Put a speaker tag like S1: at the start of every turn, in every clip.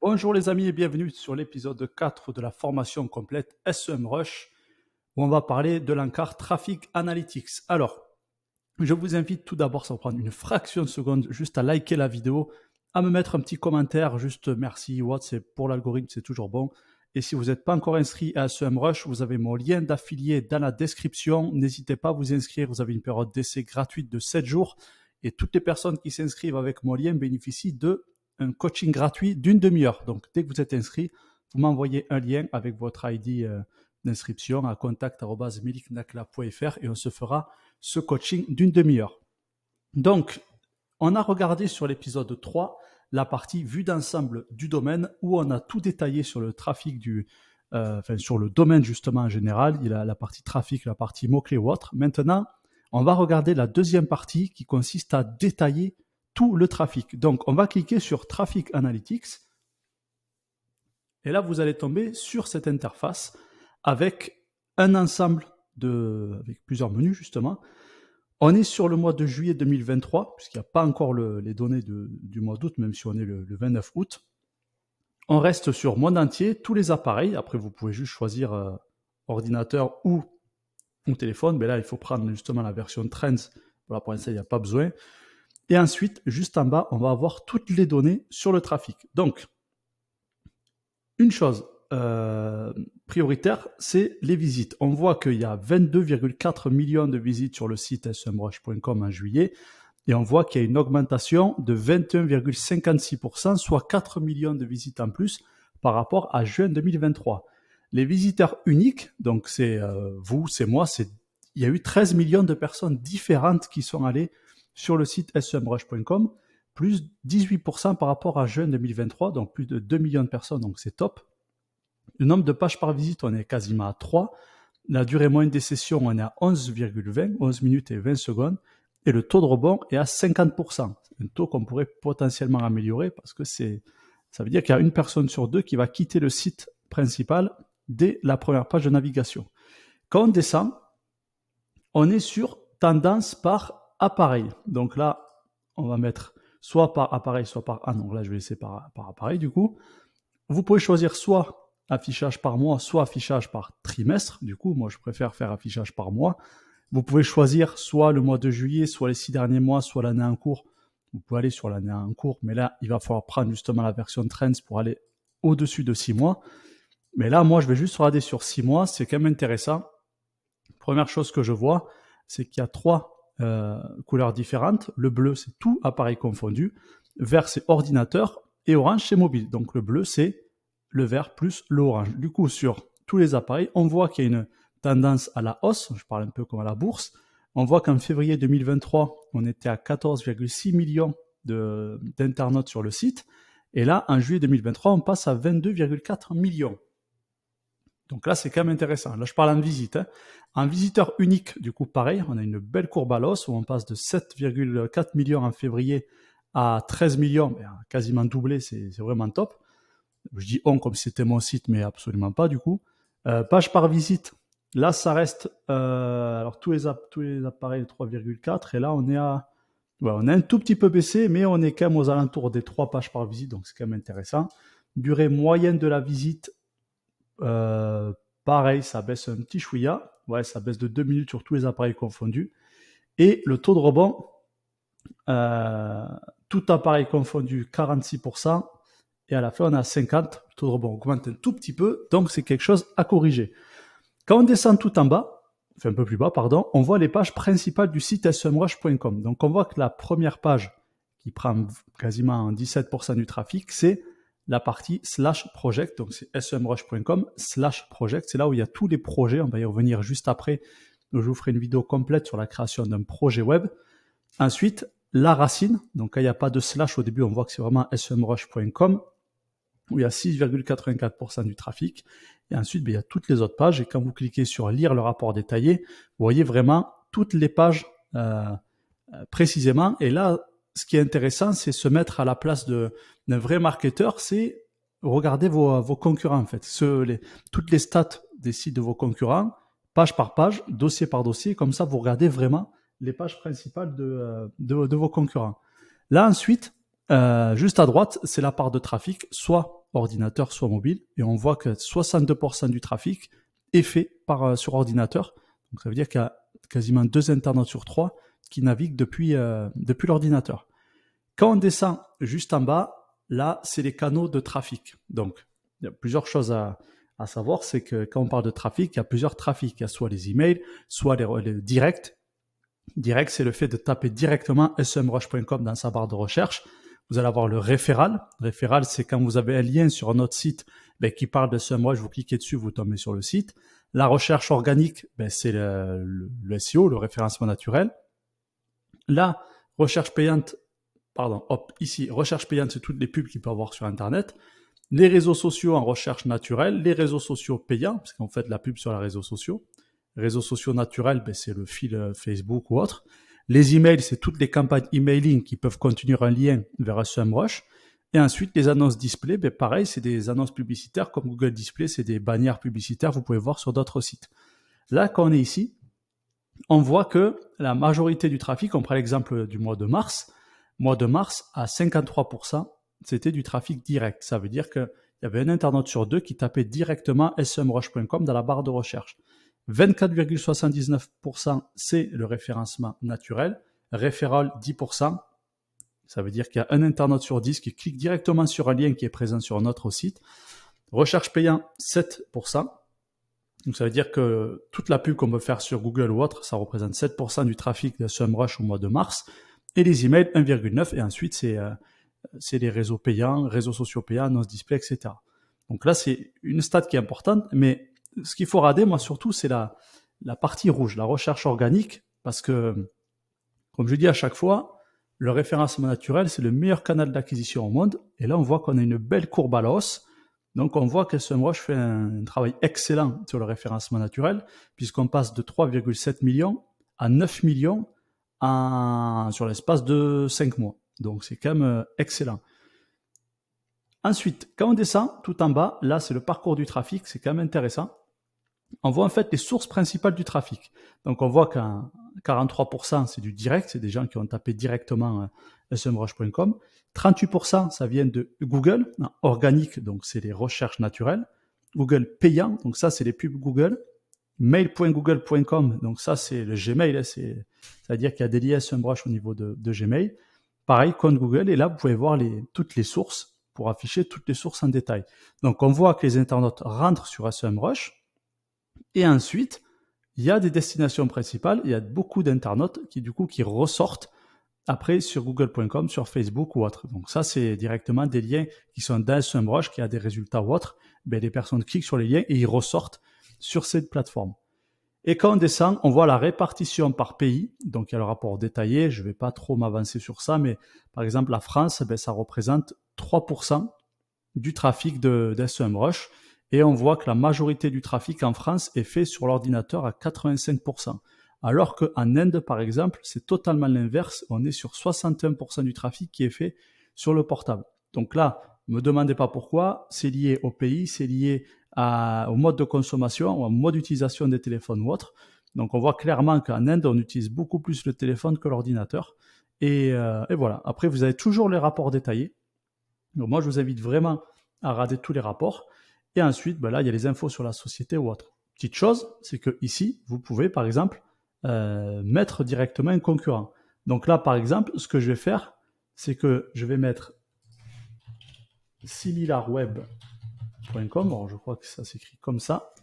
S1: Bonjour les amis et bienvenue sur l'épisode 4 de la formation complète SEMrush où on va parler de l'encart Traffic Analytics. Alors, je vous invite tout d'abord, ça va prendre une fraction de seconde, juste à liker la vidéo, à me mettre un petit commentaire, juste merci, c'est pour l'algorithme, c'est toujours bon. Et si vous n'êtes pas encore inscrit à SEMrush, vous avez mon lien d'affilié dans la description. N'hésitez pas à vous inscrire, vous avez une période d'essai gratuite de 7 jours. Et toutes les personnes qui s'inscrivent avec mon lien bénéficient de un coaching gratuit d'une demi-heure. Donc, dès que vous êtes inscrit, vous m'envoyez un lien avec votre ID d'inscription à contact@meliknakla.fr et on se fera ce coaching d'une demi-heure. Donc, on a regardé sur l'épisode 3 la partie vue d'ensemble du domaine où on a tout détaillé sur le trafic sur le domaine justement en général. Il y a la partie trafic, la partie mots-clés ou autre. Maintenant, on va regarder la deuxième partie qui consiste à détailler tout le trafic. Donc, on va cliquer sur Traffic Analytics. Et là, vous allez tomber sur cette interface avec un ensemble avec plusieurs menus, justement. On est sur le mois de juillet 2023, puisqu'il n'y a pas encore les données du mois d'août, même si on est le 29 août. On reste sur monde entier, tous les appareils. Après, vous pouvez juste choisir ordinateur ou téléphone. Mais là, il faut prendre justement la version Trends. Voilà, pour l'instant, il n'y a pas besoin. Et ensuite, juste en bas, on va avoir toutes les données sur le trafic. Donc, une chose prioritaire, c'est les visites. On voit qu'il y a 22,4 millions de visites sur le site semrush.com en juillet. Et on voit qu'il y a une augmentation de 21,56%, soit 4 millions de visites en plus par rapport à juin 2023. Les visiteurs uniques, donc c'est vous, c'est moi, il y a eu 13 millions de personnes différentes qui sont allées sur le site semrush.com, plus 18% par rapport à juin 2023, donc plus de 2 millions de personnes, donc c'est top. Le nombre de pages par visite, on est quasiment à 3. La durée moyenne des sessions, on est à 11,20, 11 minutes et 20 secondes. Et le taux de rebond est à 50%. C'est un taux qu'on pourrait potentiellement améliorer parce que ça veut dire qu'il y a une personne sur deux qui va quitter le site principal dès la première page de navigation. Quand on descend, on est sur tendance par appareil. Donc là, on va mettre soit par appareil, soit par... Ah non, là, je vais laisser par appareil du coup. Vous pouvez choisir soit affichage par mois, soit affichage par trimestre. Du coup, moi, je préfère faire affichage par mois. Vous pouvez choisir soit le mois de juillet, soit les 6 derniers mois, soit l'année en cours. Vous pouvez aller sur l'année en cours, mais là, il va falloir prendre justement la version Trends pour aller au-dessus de 6 mois. Mais là, moi, je vais juste regarder sur 6 mois. C'est quand même intéressant. Première chose que je vois, c'est qu'il y a 3 couleurs différentes. Le bleu, c'est tout appareil confondu. Vert, c'est ordinateur. Et orange, c'est mobile. Donc, le bleu, c'est le vert plus l'orange. Du coup, sur tous les appareils, on voit qu'il y a une tendance à la hausse. Je parle un peu comme à la bourse. On voit qu'en février 2023, on était à 14,6 millions d'internautes sur le site. Et là, en juillet 2023, on passe à 22,4 millions. Donc là, c'est quand même intéressant. Là, je parle en visite. En visiteur unique, du coup, pareil, on a une belle courbe à l'os où on passe de 7,4 millions en février à 13 millions, quasiment doublé, c'est vraiment top. Je dis on comme si c'était mon site, mais absolument pas du coup. Page par visite, là ça reste, alors tous les appareils 3,4 et là on est on a un tout petit peu baissé, mais on est quand même aux alentours des 3 pages par visite, donc c'est quand même intéressant. Durée moyenne de la visite, pareil, ça baisse un petit chouïa, ça baisse de 2 minutes sur tous les appareils confondus. Et le taux de rebond, tout appareil confondu 46%, et à la fin on a 50, le taux de rebond augmente un tout petit peu, donc c'est quelque chose à corriger. Quand on descend tout en bas, enfin un peu plus bas, pardon, on voit les pages principales du site semrush.com. Donc on voit que la première page, qui prend quasiment 17% du trafic, c'est la partie /project, donc c'est semrush.com/project, c'est là où il y a tous les projets, on va y revenir juste après, je vous ferai une vidéo complète sur la création d'un projet web. Ensuite, la racine, donc quand il n'y a pas de slash au début, on voit que c'est vraiment semrush.com, où il y a 6,84% du trafic. Et ensuite, il y a toutes les autres pages. Et quand vous cliquez sur lire le rapport détaillé, vous voyez vraiment toutes les pages précisément. Et là, ce qui est intéressant, c'est se mettre à la place d'un vrai marketeur, c'est regarder vos concurrents en fait. Toutes les stats des sites de vos concurrents, page par page, dossier par dossier, comme ça vous regardez vraiment les pages principales de vos concurrents. Là ensuite, juste à droite, c'est la part de trafic, soit ordinateur, soit mobile. Et on voit que 62% du trafic est fait sur ordinateur. Donc ça veut dire qu'il y a quasiment 2 internautes sur 3 qui naviguent depuis l'ordinateur. Quand on descend juste en bas, là, c'est les canaux de trafic. Donc, il y a plusieurs choses à savoir. C'est que quand on parle de trafic, il y a plusieurs trafics. Il y a soit les emails, soit les directs. Direct, c'est le fait de taper directement semrush.com dans sa barre de recherche. Vous allez avoir le référal. Référal, c'est quand vous avez un lien sur un autre site qui parle de SEMrush, vous cliquez dessus, vous tombez sur le site. La recherche organique, c'est le SEO, le référencement naturel. La recherche payante, ici, recherche payante, c'est toutes les pubs qu'il peut avoir sur Internet. Les réseaux sociaux en recherche naturelle, les réseaux sociaux payants, parce qu'en fait, la pub sur les réseaux sociaux. Réseaux sociaux naturels, c'est le fil Facebook ou autre. Les emails, c'est toutes les campagnes emailing qui peuvent contenir un lien vers un SEMrush. Et ensuite, les annonces display, pareil, c'est des annonces publicitaires comme Google Display, c'est des bannières publicitaires, vous pouvez voir sur d'autres sites. Là, quand on est ici, on voit que la majorité du trafic, on prend l'exemple du mois de mars, à 53%, c'était du trafic direct. Ça veut dire qu'il y avait un internaute sur 2 qui tapait directement semrush.com dans la barre de recherche. 24,79%, c'est le référencement naturel. Référal, 10%. Ça veut dire qu'il y a un internaute sur 10 qui clique directement sur un lien qui est présent sur notre site. Recherche payant, 7%. Donc ça veut dire que toute la pub qu'on peut faire sur Google ou autre, ça représente 7% du trafic de SEMrush au mois de mars. Et les emails, 1,9%. Et ensuite, c'est les réseaux payants, réseaux sociaux payants, annonces display, etc. Donc là, c'est une stat qui est importante, mais ce qu'il faut rader, moi surtout, c'est la partie rouge, la recherche organique, parce que, comme je dis à chaque fois, le référencement naturel, c'est le meilleur canal d'acquisition au monde. Et là, on voit qu'on a une belle courbe à la hausse. Donc, on voit que SEMrush fait un travail excellent sur le référencement naturel, puisqu'on passe de 3,7 millions à 9 millions sur l'espace de 5 mois. Donc, c'est quand même excellent. Ensuite, quand on descend tout en bas, là, c'est le parcours du trafic, c'est quand même intéressant. On voit en fait les sources principales du trafic. Donc, on voit qu'à 43%, c'est du direct, c'est des gens qui ont tapé directement semrush.com. 38%, ça vient de Google, organique, donc c'est les recherches naturelles. Google payant, donc ça, c'est les pubs Google. Mail.google.com, donc ça, c'est le Gmail, c'est-à-dire qu'il y a des liens SEMrush au niveau de Gmail. Pareil, compte Google, et là, vous pouvez voir toutes les sources pour afficher toutes les sources en détail. Donc, on voit que les internautes rentrent sur SEMrush. Et ensuite, il y a des destinations principales, il y a beaucoup d'internautes qui ressortent après sur google.com, sur Facebook ou autre. Donc ça, c'est directement des liens qui sont dans SEMrush, qui a des résultats ou autres. Les personnes cliquent sur les liens et ils ressortent sur cette plateforme. Et quand on descend, on voit la répartition par pays. Donc il y a le rapport détaillé, je ne vais pas trop m'avancer sur ça, mais par exemple la France, ça représente 3% du trafic de SEMrush. Et on voit que la majorité du trafic en France est fait sur l'ordinateur à 85%. Alors qu'en Inde, par exemple, c'est totalement l'inverse. On est sur 61% du trafic qui est fait sur le portable. Donc là, ne me demandez pas pourquoi. C'est lié au pays, c'est lié au mode de consommation, au mode d'utilisation des téléphones ou autre. Donc on voit clairement qu'en Inde, on utilise beaucoup plus le téléphone que l'ordinateur. Et voilà. Après, vous avez toujours les rapports détaillés. Donc moi, je vous invite vraiment à regarder tous les rapports. Et ensuite, là, il y a les infos sur la société ou autre. Petite chose, c'est que ici, vous pouvez, par exemple, mettre directement un concurrent. Donc là, par exemple, ce que je vais faire, c'est que je vais mettre similarweb.com. Alors, je crois que ça s'écrit comme ça.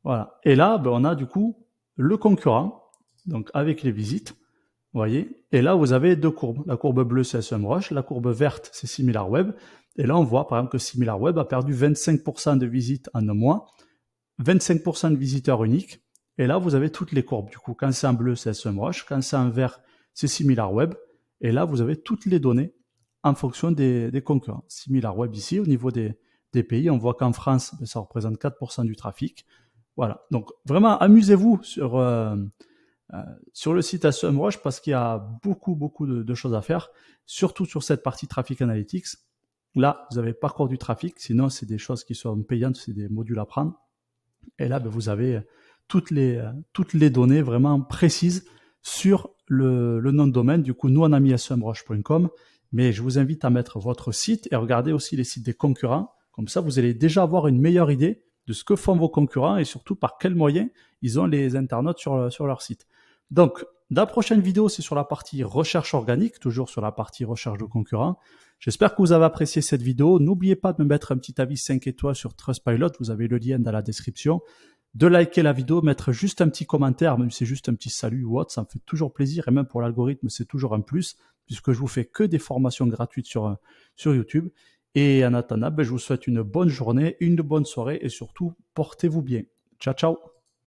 S1: Voilà. Et là, on a du coup le concurrent, donc avec les visites. Vous voyez. Et là, vous avez deux courbes. La courbe bleue, c'est SEMrush. La courbe verte, c'est SimilarWeb. Et là, on voit par exemple que SimilarWeb a perdu 25% de visites en un mois, 25% de visiteurs uniques. Et là, vous avez toutes les courbes. Du coup, quand c'est en bleu, c'est SEMrush. Quand c'est en vert, c'est SimilarWeb. Et là, vous avez toutes les données en fonction des concurrents. SimilarWeb ici, au niveau des pays, on voit qu'en France, ça représente 4% du trafic. Voilà. Donc, vraiment, amusez-vous sur le site SEMrush parce qu'il y a beaucoup de choses à faire, surtout sur cette partie Traffic Analytics. Là, vous avez parcours du trafic, sinon c'est des choses qui sont payantes, c'est des modules à prendre. Et là, vous avez toutes les données vraiment précises sur le nom de domaine. Du coup, nous, on a mis semrush.com, mais je vous invite à mettre votre site et regarder aussi les sites des concurrents Comme ça, vous allez déjà avoir une meilleure idée de ce que font vos concurrents et surtout par quels moyens ils ont les internautes sur leur site. Donc, la prochaine vidéo, c'est sur la partie recherche organique, toujours sur la partie recherche de concurrents. J'espère que vous avez apprécié cette vidéo. N'oubliez pas de me mettre un petit avis 5 étoiles sur Trustpilot. Vous avez le lien dans la description. De liker la vidéo, mettre juste un petit commentaire, même si c'est juste un petit salut ou autre, ça me fait toujours plaisir. Et même pour l'algorithme, c'est toujours un plus, puisque je vous fais que des formations gratuites sur YouTube. Et en attendant, je vous souhaite une bonne journée, une bonne soirée et surtout, portez-vous bien. Ciao, ciao!